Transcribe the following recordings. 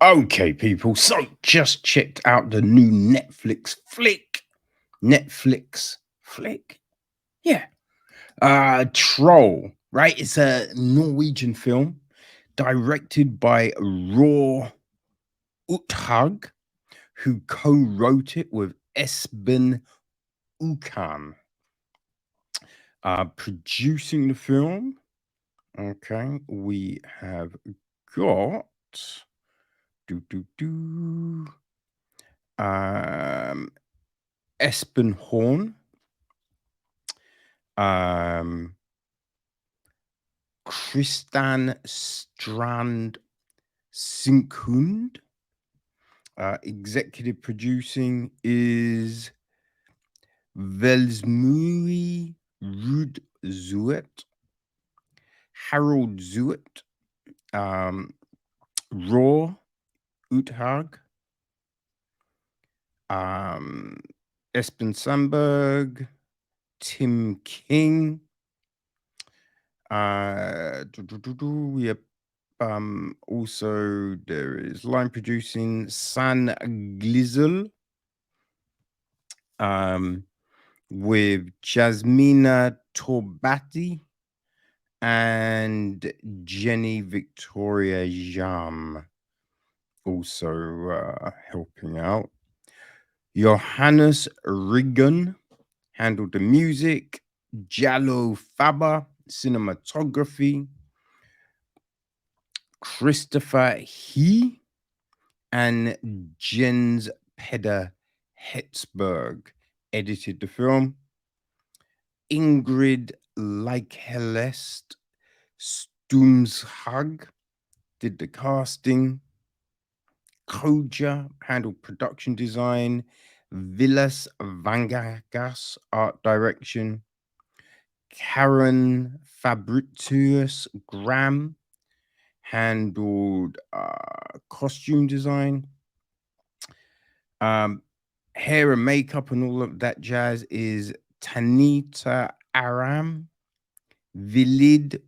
Okay, people. So just checked out the new Netflix flick. Netflix flick. Yeah. Troll, right? It's a Norwegian film directed by Roar Uthaug, who co-wrote it with Espen Aukan. Producing the film. Okay, we have got do um Espen Horn, um, Christian Strand Sinkund. Executive producing is Velsmui Rud Zuet, Harold Zuet, Raw Uthaug, um, Espen Sandberg, Tim King. Yep. Also, there is line producing San Glizel, with Jasmina Torbati and Jenny Victoria Jam also helping out. Johannes Riggen handled the music. Jallo Faber, cinematography. Christopher He and Jens Peder Hetzberg edited the film. Ingrid Leikelest Stumshag did the casting. Koja handled production design. Vilas Vangagas art direction. Karen Fabricius Graham handled costume design. Hair and makeup and all of that jazz is Tanita Aram, Vilid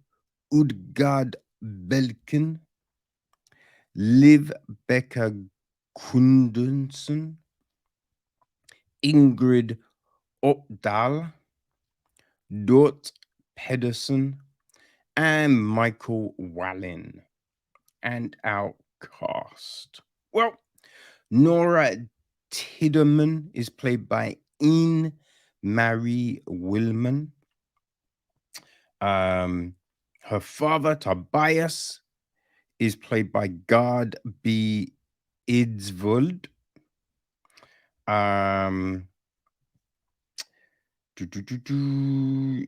Udgard Belkin, Liv Becca Kundensen, Ingrid Opdal, Dort Pedersen, and Michael Wallin. And our cast. Well, Nora Tiderman is played by Ian Marie Willman. Her father, Tobias, is played by Gard B. Idsvold.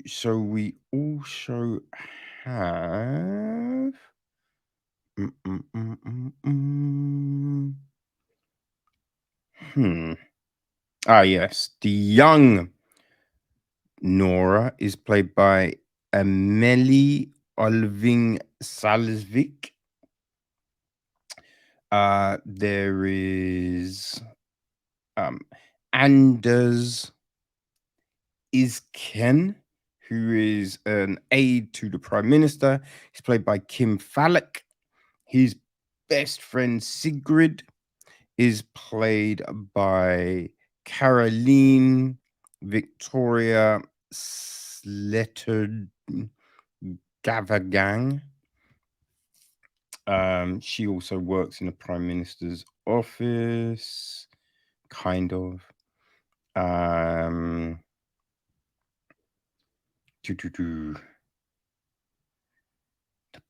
So we also have yes, the young Nora is played by Amelie Olving Salsvik. There is Anders Isken, who is an aide to the Prime Minister. He's played by Kim Falck. His best friend Sigrid is played by Caroline Victoria Sletter Gavagang. She also works in the Prime Minister's office, kind of. The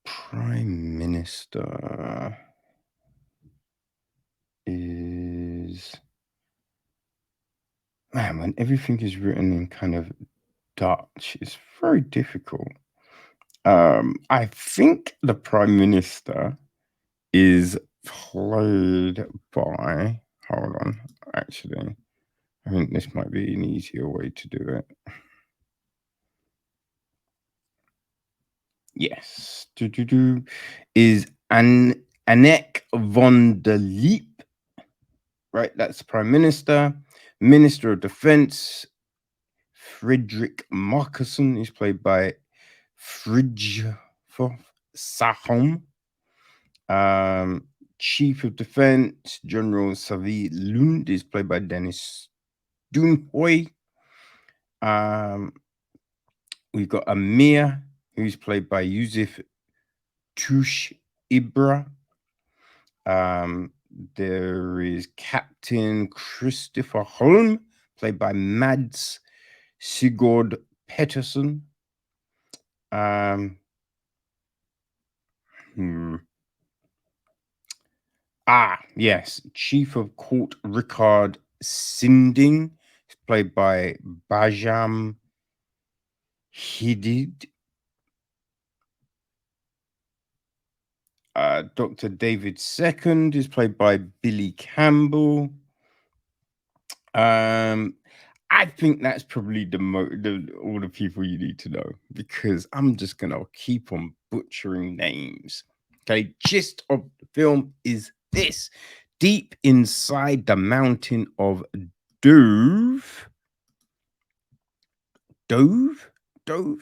Prime Minister is, man, when everything is written in kind of Dutch, it's very difficult. I think the Prime Minister is played by, hold on, actually, I think this might be an easier way to do it. Yes, is Anneke von der Leep, right? That's the Prime Minister. Minister of Defense, Fredrik Markussen, is played by Fridtjof Sahom. Chief of Defense, General Savi Lund, is played by Dennis Dunhoy. We've got Amir, who's played by Yusuf Tush Ibra. There is Captain Christopher Holm, played by Mads Sigurd Pettersson. Yes, Chief of Court Rickard Sinding, played by Bajam Hidid. Dr. David II is played by Billy Campbell. I think that's probably all the people you need to know, because I'm just gonna keep on butchering names. Okay, gist of the film is this: deep inside the mountain of Dove,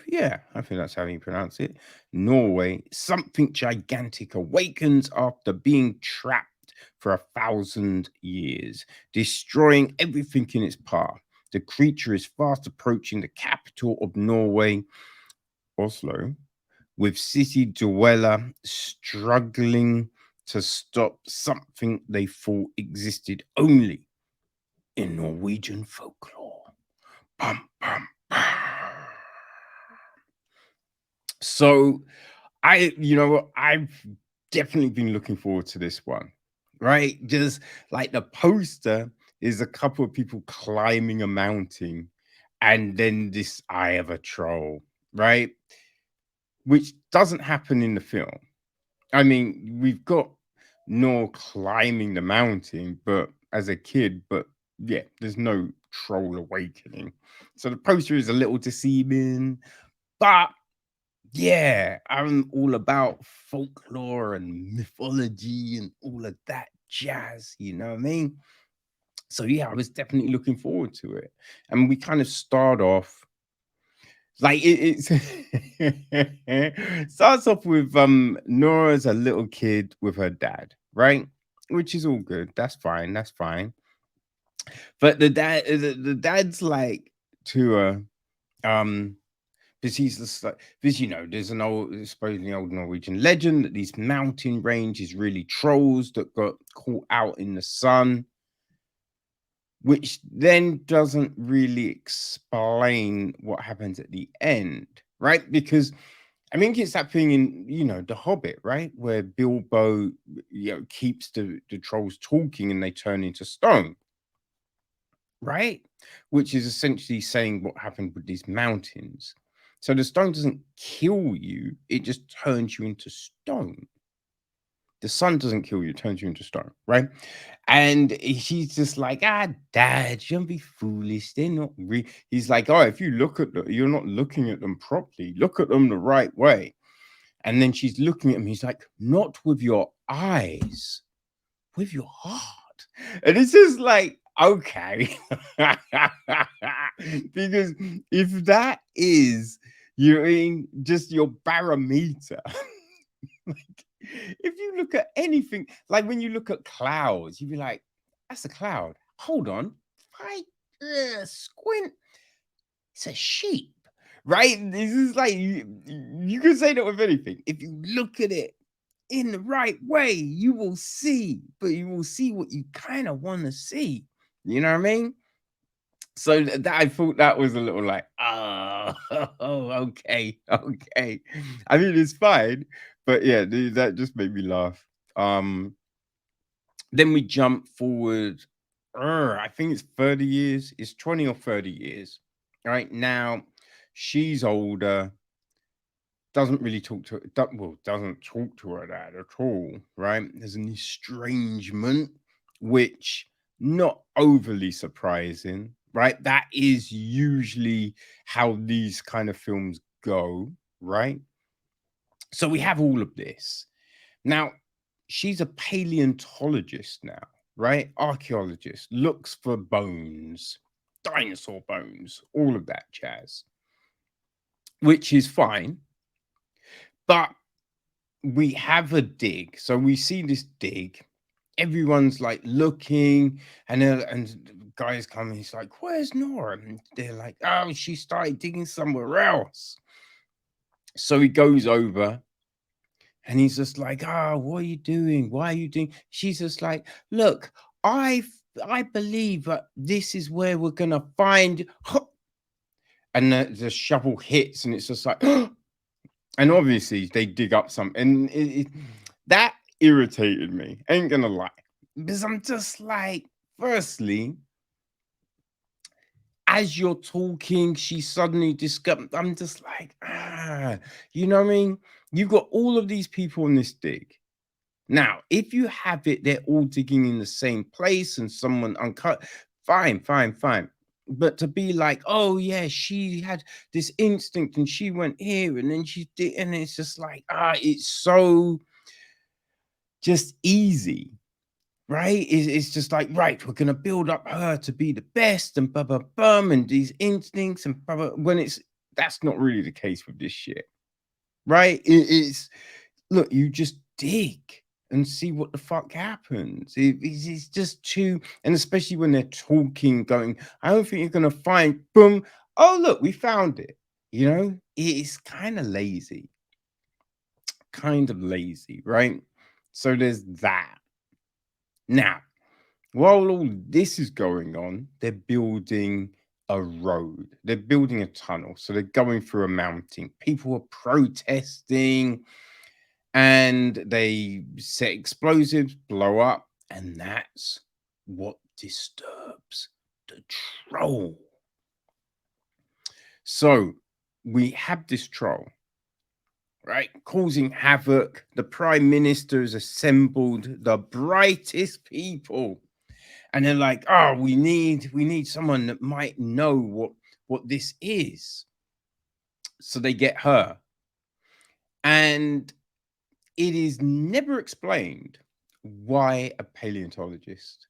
yeah, I think that's how you pronounce it. Norway, something gigantic awakens after being trapped for 1,000 years, destroying everything in its path. The creature is fast approaching the capital of Norway, Oslo, with city dweller struggling to stop something they thought existed only in Norwegian folklore. Bum, bum, bum. So I've definitely been looking forward to this one, right? Just like the poster is a couple of people climbing a mountain and then this eye of a troll, right? Which doesn't happen in the film. I mean, we've got Nor climbing the mountain, but as a kid, but yeah, there's no troll awakening. So the poster is a little deceiving, but yeah, I'm all about folklore and mythology and all of that jazz, you know what I mean? So yeah, I was definitely looking forward to it. And we kind of start off like it's starts off with Nora's a little kid with her dad, right? Which is all good. That's fine. That's fine. But the dad's like to her, because he's just like, because there's an supposedly old Norwegian legend that these mountain range is really trolls that got caught out in the sun, which then doesn't really explain what happens at the end, right? Because I think it's that thing in The Hobbit, right, where Bilbo keeps the trolls talking and they turn into stone, right? Which is essentially saying what happened with these mountains. So the stone doesn't kill you, it just turns you into stone. The sun doesn't kill you, it turns you into stone, right? And he's just like, dad, don't be foolish. They're not real. He's like, oh, if you look at them, you're not looking at them properly. Look at them the right way. And then she's looking at him. He's like, not with your eyes, with your heart. And it's just like, okay. Because if that is just your barometer, like if you look at anything, like when you look at clouds, you'd be like, that's a cloud. Hold on. If I squint, it's a sheep, right? This is like you can say that with anything. If you look at it in the right way, you will see, but you will see what you kind of want to see. You know what I mean? So that I thought that was a little like, oh, okay. I mean, it's fine, but yeah, that just made me laugh. Then we jump forward. I think it's 30 years. It's 20 or 30 years. Right now, she's older. Doesn't really talk to doesn't talk to her dad at all. Right? There's an estrangement, which not overly surprising. Right? That is usually how these kind of films go. Right? So we have all of this now. She's a paleontologist now, right? Archaeologist, looks for bones, dinosaur bones, all of that jazz, which is fine. But we have a dig. So we see this dig, everyone's like looking, and the guys come, he's like, where's Nora? And they're like, oh, she started digging somewhere else. So he goes over, and he's just like, oh, what are you doing? Why are you doing? She's just like, look, I believe that this is where we're gonna find. And the shovel hits, and it's just like, and obviously they dig up something, and that irritated me. Ain't gonna lie, because I'm just like, firstly, as you're talking, she suddenly discovered. I'm just like, you know what I mean? You've got all of these people in this dig. Now, if you have it, they're all digging in the same place and someone uncut, fine, fine, fine. But to be like, oh yeah, she had this instinct and she went here and then she did, and it's just like, it's so just easy, right? It's just like, right, we're gonna build up her to be the best and blah blah blah, and these instincts and blah, blah, when that's not really the case with this shit, right? It's look, you just dig and see what the fuck happens. It's just too, and especially when they're talking, going, I don't think you're gonna find, boom, oh look, we found it. You know, it's kind of lazy, right? So there's that. Now, while all this is going on, they're building a road, they're building a tunnel, so they're going through a mountain. People are protesting, and they set explosives, blow up, and that's what disturbs the troll. So we have this troll, right, causing havoc. The prime minister has assembled the brightest people, and they're like, oh, we need someone that might know what this is. So they get her, and it is never explained why a paleontologist.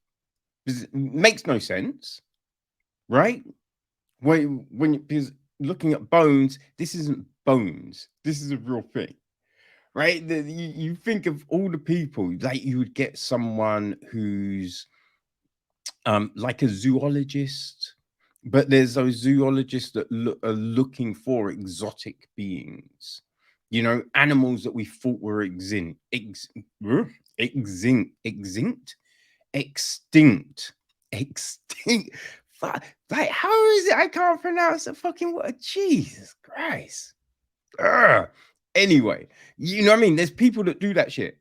It makes no sense, right? Because looking at bones, this isn't bones. This is a real thing, right? You think of all the people, like you would get someone who's like a zoologist, but there's those zoologists that are looking for exotic beings, you know, animals that we thought were extinct, extinct. Like, how is it I can't pronounce the fucking word? Jesus Christ. Ugh. Anyway, you know what I mean? There's people that do that shit.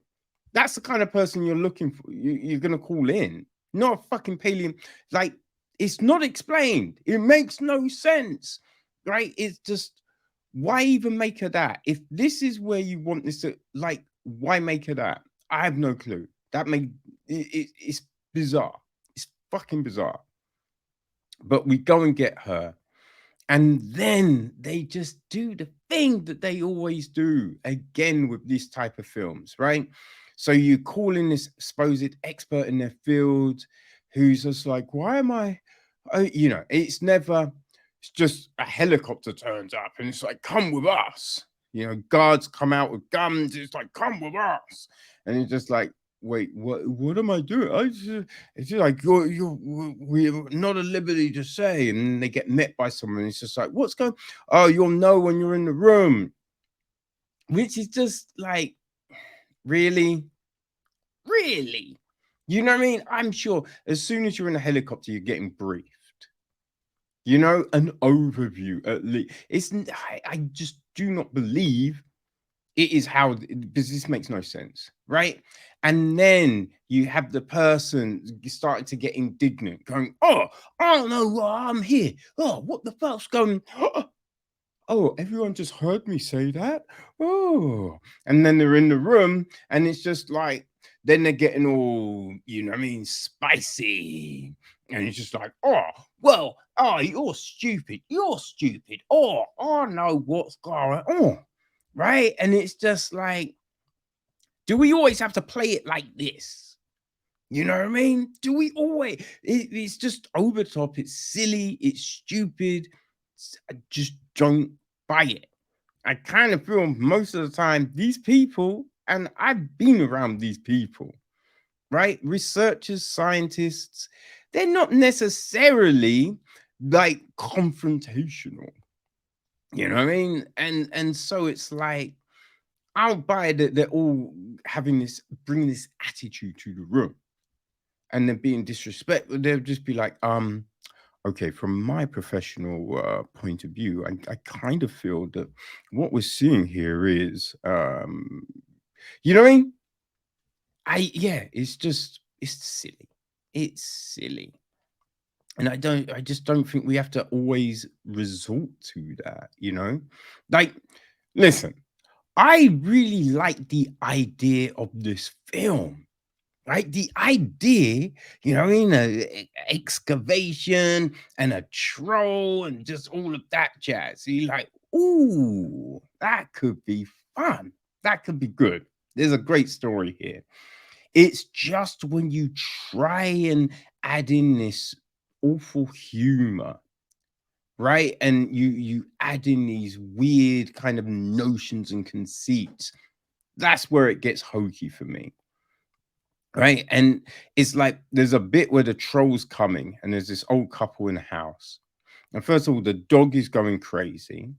That's the kind of person you're looking for. You're gonna call in, not a fucking paleo. Like, it's not explained. It makes no sense, right? It's just, why even make her that? If this is where you want this to, like, why make her that? I have no clue. That it's bizarre. It's fucking bizarre. But we go and get her, and then they just do the thing that they always do again with this type of films, right? So you call in this supposed expert in their field who's just like, why am I, you know, it's just a helicopter turns up and it's like, come with us. You know, guards come out with guns. It's like, come with us. And it's just like, wait, what am I doing? It's just like, we're not at liberty to say. And they get met by someone. It's just like, what's going, oh, you'll know when you're in the room. Which is just like, really? You know what I mean? I'm sure as soon as you're in a helicopter, you're getting briefed. You know, an overview at least. I just do not believe it is how, because this makes no sense, right? And then you have the person starting to get indignant, going, oh, I don't know why I'm here. Oh, what the fuck's going on? Oh, everyone just heard me say that. Oh, and then they're in the room, and it's just like, then they're getting all, you know what I mean, spicy. And it's just like, oh, well, oh, you're stupid. Oh, I know what's going on. Right. And it's just like, do we always have to play it like this? You know what I mean? Do we always? It's just over the top. It's silly. It's stupid. I just don't buy it. I kind of feel most of the time these people, and I've been around these people, right? Researchers, scientists, they're not necessarily like confrontational. You know what I mean? And so it's like, I'll buy that they're all having this, bringing this attitude to the room, and they're being disrespectful. They'll just be like, okay, from my professional point of view, I kind of feel that what we're seeing here is, you know what I mean? Yeah, it's just, it's silly. It's silly. And I just don't think we have to always resort to that, you know? Like, listen, I really like the idea of this film, right? The idea, you know, in a excavation and a troll and just all of that jazz. So you're like, ooh, that could be fun. That could be good. There's a great story here. It's just when you try and add in this awful humor, right? And you add in these weird kind of notions and conceits. That's where it gets hokey for me. Right. And it's like there's a bit where the troll's coming and there's this old couple in a house. And first of all, the dog is going crazy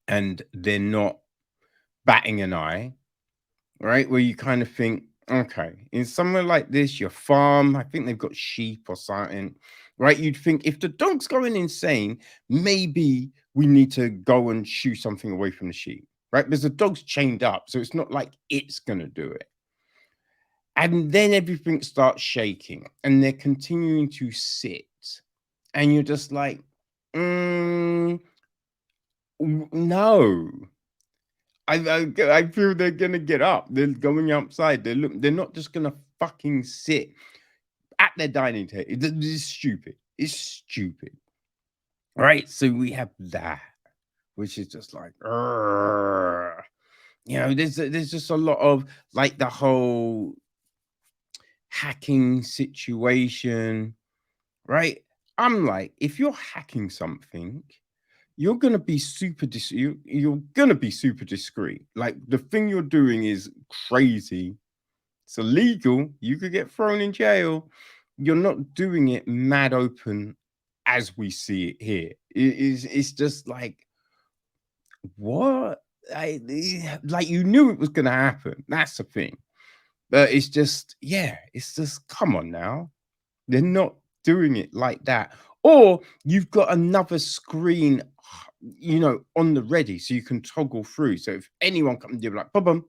and they're not batting an eye, right? Where you kind of think, okay, in somewhere like this, your farm, I think they've got sheep or something, right? You'd think if the dog's going insane, maybe we need to go and shoo something away from the sheep, right? Because the dog's chained up. So it's not like it's going to do it. And then everything starts shaking and they're continuing to sit. And you're just like, no. I feel they're gonna get up. They're going outside. They're not just gonna fucking sit at their dining table. It's stupid. It's stupid. Right? So we have that, which is just like, you know, there's just a lot of like the whole hacking situation, right? I'm like, if you're hacking something, you're gonna be you're gonna be super discreet. Like the thing you're doing is crazy. It's illegal. You could get thrown in jail. You're not doing it mad open as we see it here. It's just like, what? Like you knew it was gonna happen. That's the thing. But it's just, yeah, it's just, come on now. They're not doing it like that. Or you've got another screen, you know, on the ready so you can toggle through. So if anyone comes, you're like, boom,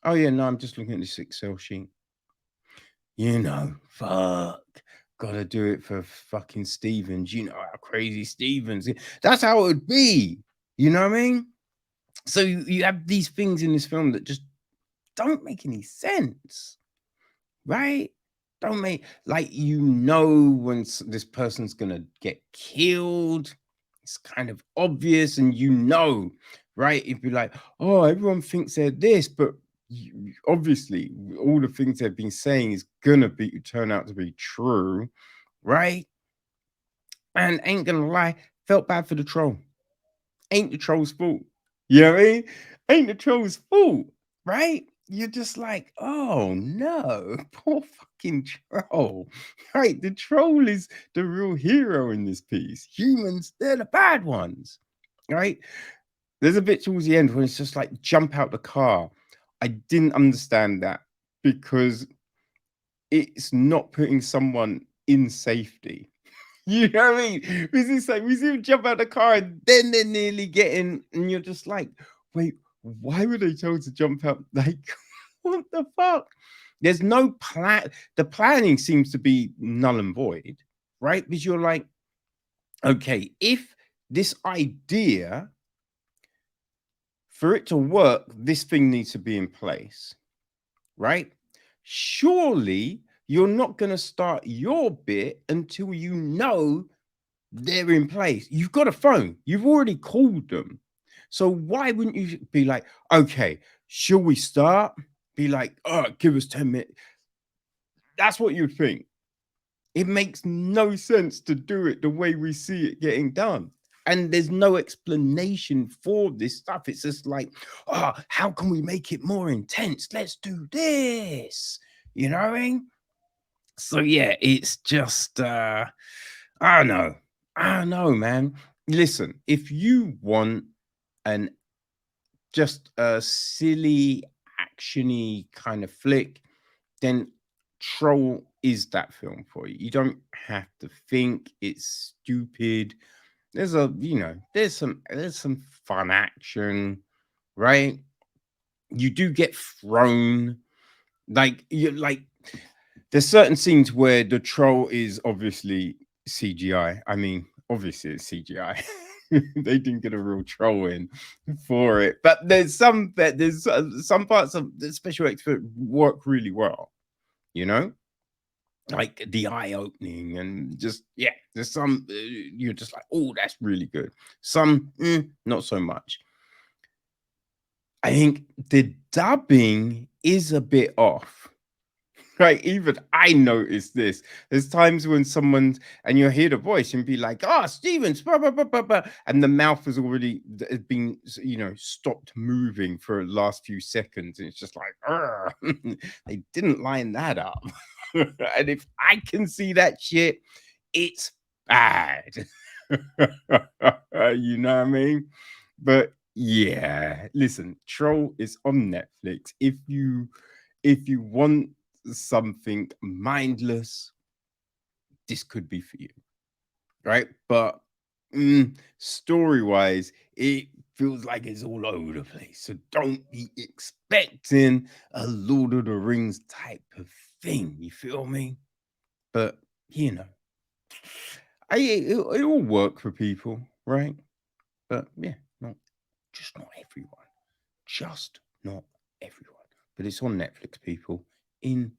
oh yeah, no, I'm just looking at this Excel sheet. You know, fuck. Gotta do it for fucking Stevens. You know how crazy Stevens is. That's how it would be. You know what I mean? So you have these things in this film that just don't make any sense, right? Don't make, like, you know, when this person's gonna get killed, it's kind of obvious, and you know, right? It'd be like, oh, everyone thinks they're this, but obviously, all the things they've been saying is gonna be turn out to be true, right? And ain't gonna lie, felt bad for the troll. Ain't the troll's fault. You know what I mean? Ain't the troll's fault, right? You're just like, oh no, poor fucking troll. Right? The troll is the real hero in this piece. Humans, they're the bad ones. Right? There's a bit towards the end when it's just like jump out the car. I didn't understand that because it's not putting someone in safety. You know what I mean? Because it's like we see them jump out the car and then they're nearly getting, and you're just like, wait, why were they told to jump out? Like, what the fuck? There's no plan. The planning seems to be null and void, right? Because you're like, okay, if this idea, for it to work, this thing needs to be in place, right? Surely you're not going to start your bit until you know they're in place. You've got a phone. You've already called them. So why wouldn't you be like, okay, shall we start? Be like, oh, give us 10 minutes. That's what you think. It makes no sense to do it the way we see it getting done. And there's no explanation for this stuff. It's just like, oh, how can we make it more intense? Let's do this. You know what I mean? So yeah, it's just I don't know. I don't know, man. Listen, if you want an just a silly, actiony kind of flick, then Troll is that film for you. You don't have to think it's stupid. There's there's some fun action, right? You do get thrown like there's certain scenes where the troll is obviously CGI. I mean, obviously it's CGI. They didn't get a real troll in for it, but there's some parts of the special effects work really well. You know, like the eye opening and just yeah, there's some you're just like, oh, that's really good. Some not so much. I think the dubbing is a bit off. Right, even I noticed this. There's times when someone's and you'll hear the voice and be like, "Oh, Stevens," blah, blah, blah, blah, blah," and the mouth has already been, stopped moving for the last few seconds, and it's just like, "Ugh." They didn't line that up. And if I can see that shit, it's bad. You know what I mean? But yeah, listen, Troll is on Netflix. If you want something mindless, this could be for you, right? But story wise, it feels like it's all over the place. So don't be expecting a Lord of the Rings type of thing. You feel me? But you know, it'll work for people, right? But yeah, not everyone. Just not everyone. But it's on Netflix, people. Enjoy.